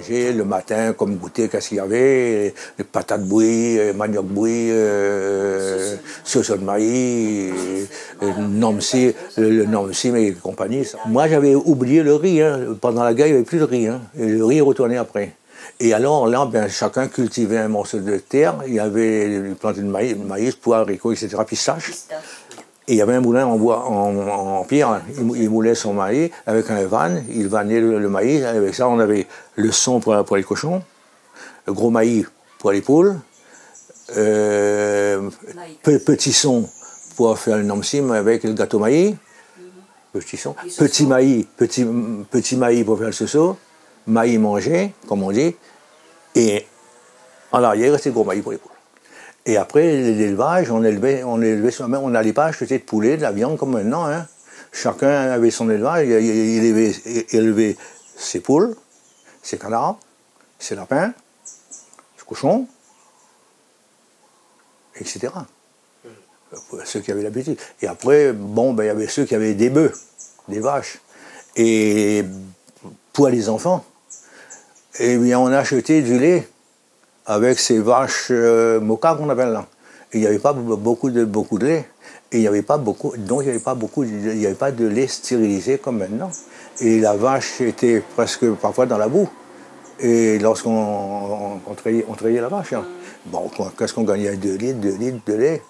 manger le matin comme goûter, qu'est-ce qu'il y avait, les patates bouillies, manioc bouilli, sauce de maïs, le nomsim et compagnie. Moi j'avais oublié le riz, hein. Pendant la guerre il n'y avait plus de riz, hein. Et le riz est retourné après. Et alors là, ben, chacun cultivait un morceau de terre, il y avait une plante de maïs, pois, haricots, etc., pistaches. Et il y avait un moulin en bois, en pierre, il moulait son maïs avec un van, il vannait le maïs, avec ça on avait le son pour les cochons, le gros maïs pour les poules, petit son pour faire le nomsim avec le gâteau maïs, petit son, petit maïs pour faire le soso, maïs mangé, comme on dit, et en arrière restait le gros maïs pour les poules. Et après l'élevage, on élevait soi-même, on n'allait pas acheter de poulet, de la viande comme maintenant, hein. Chacun avait son élevage, il élevait ses poules, ses canards, ses lapins, ses cochons, etc. Ceux qui avaient l'habitude. Et après, bon, ben, il y avait ceux qui avaient des bœufs, des vaches. Et pour les enfants, eh bien, on achetait du lait avec ces vaches moka qu'on appelle là. Et il n'y avait pas beaucoup de lait. Et il n'y avait pas beaucoup, donc il n'y avait pas de lait stérilisé comme maintenant. Et la vache était presque parfois dans la boue. Et lorsqu'on trayait la vache, hein. Bon, qu'est-ce qu'on gagnait? 2 litres de lait.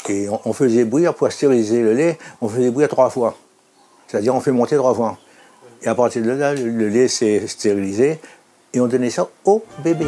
Et on faisait bouillir pour stériliser le lait, on faisait bouillir 3 fois. C'est-à-dire on fait monter 3 fois. Et à partir de là, le lait s'est stérilisé et on donnait ça au bébé.